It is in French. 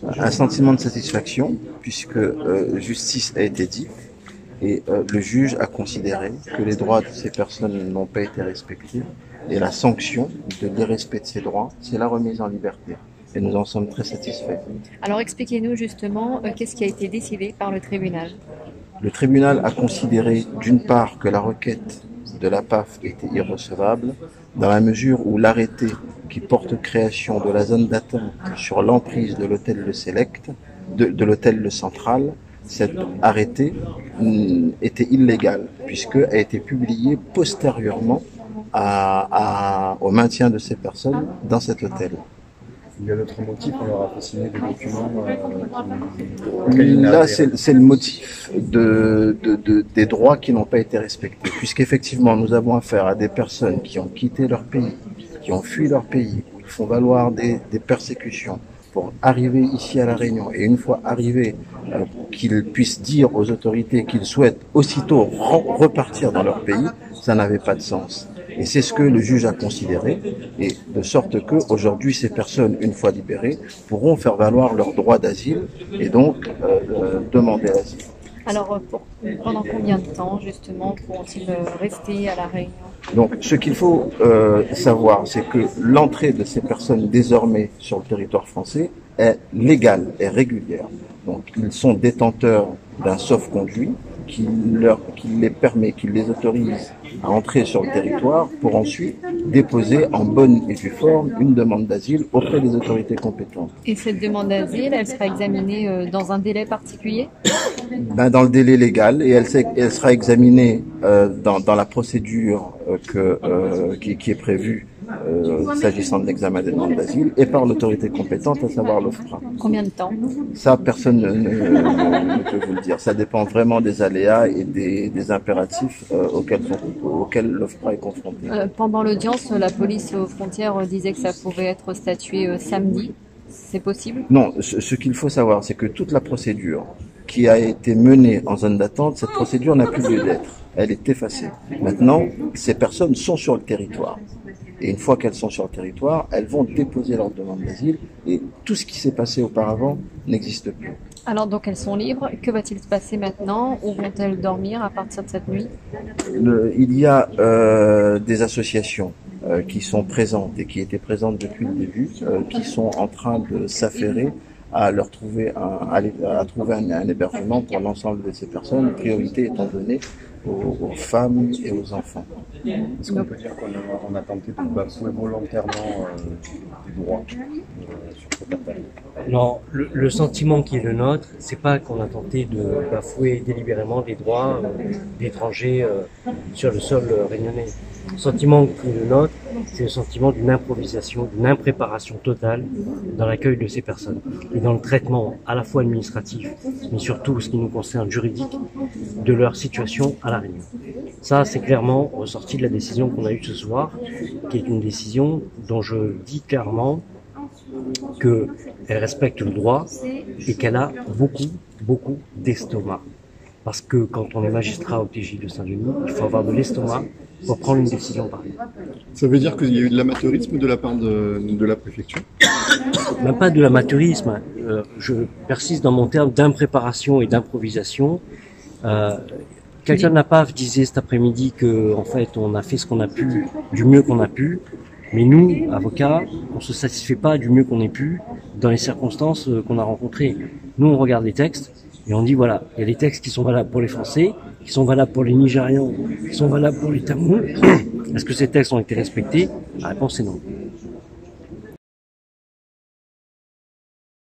Un sentiment de satisfaction, puisque justice a été dite, et le juge a considéré que les droits de ces personnes n'ont pas été respectés, et la sanction de l'irrespect de ces droits, c'est la remise en liberté. Et nous en sommes très satisfaits. Alors expliquez-nous justement qu'est-ce qui a été décidé par le tribunal. Le tribunal a considéré d'une part que la requête de la PAF était irrecevable, dans la mesure où l'arrêté qui porte création de la zone d'attente sur l'emprise de l'hôtel Le Select, de l'hôtel Le Central, cet arrêté était illégal, puisqu'il a été publié postérieurement au maintien de ces personnes dans cet hôtel. Il y a d'autres motifs, on leur a fait signer des documents. Là, c'est le motif des droits qui n'ont pas été respectés, puisqu'effectivement, nous avons affaire à des personnes qui ont quitté leur pays, qui ont fui leur pays, où ils font valoir des persécutions pour arriver ici à La Réunion, et une fois arrivés, qu'ils puissent dire aux autorités qu'ils souhaitent aussitôt repartir dans leur pays, ça n'avait pas de sens. Et c'est ce que le juge a considéré, et de sorte que aujourd'hui ces personnes, une fois libérées, pourront faire valoir leur droit d'asile et donc demander l'asile. Alors pendant combien de temps justement pourront-ils rester à La Réunion? Donc ce qu'il faut savoir, c'est que l'entrée de ces personnes désormais sur le territoire français est légale, est régulière. Donc ils sont détenteurs d'un sauf-conduit qui les permet, qui les autorise à entrer sur le territoire pour ensuite déposer en bonne et due forme une demande d'asile auprès des autorités compétentes. Et cette demande d'asile, elle sera examinée dans un délai particulier? Dans le délai légal, et elle sera examinée dans la procédure qui est prévue s'agissant de l'examen des demandes d'asile et par l'autorité compétente, à savoir l'OFPRA. Combien de temps? Ça, personne ne peut vous le dire. Ça dépend vraiment des aléas et des impératifs auxquels l'OFPRA est confrontée. Pendant l'audience, la police aux frontières disait que ça pouvait être statué samedi. C'est possible? Non, ce qu'il faut savoir, c'est que toute la procédure qui a été menée en zone d'attente, cette procédure n'a plus lieu d'être. Elle est effacée. Maintenant, ces personnes sont sur le territoire. Et une fois qu'elles sont sur le territoire, elles vont déposer leur demande d'asile et tout ce qui s'est passé auparavant n'existe plus. Alors donc elles sont libres. Que va-t-il se passer maintenant? Où vont-elles dormir à partir de cette nuit? Il y a des associations qui sont présentes et qui étaient présentes depuis le début, qui sont en train de s'affairer à leur trouver un hébergement pour l'ensemble de ces personnes, priorité étant donnée aux femmes et aux enfants. Est-ce qu'on peut dire qu'on a tenté de bafouer volontairement des droits sur cette affaire? Non, le sentiment qui est le nôtre, c'est pas qu'on a tenté de bafouer délibérément des droits d'étrangers sur le sol réunionnais. Le sentiment qui est le nôtre, c'est le sentiment d'une improvisation, d'une impréparation totale dans l'accueil de ces personnes et dans le traitement à la fois administratif, mais surtout ce qui nous concerne juridique, de leur situation à La Réunion. Ça, c'est clairement ressorti de la décision qu'on a eue ce soir, qui est une décision dont je dis clairement qu'elle respecte le droit et qu'elle a beaucoup d'estomac. Parce que quand on est magistrat au TJ de Saint-Denis, il faut avoir de l'estomac pour prendre une décision pareille. Ça veut dire qu'il y a eu de l'amateurisme de la part de la préfecture? Même pas de l'amateurisme. Je persiste dans mon terme d'impréparation et d'improvisation. Quelqu'un de la PAF disait cet après-midi que, en fait, on a fait ce qu'on a pu, du mieux qu'on a pu. Mais nous, avocats, on se satisfait pas du mieux qu'on ait pu dans les circonstances qu'on a rencontrées. Nous, on regarde les textes et on dit voilà, il y a les textes qui sont valables pour les Français, qui sont valables pour les Nigérians, qui sont valables pour les Tamouls. Est-ce que ces textes ont été respectés? La réponse est non.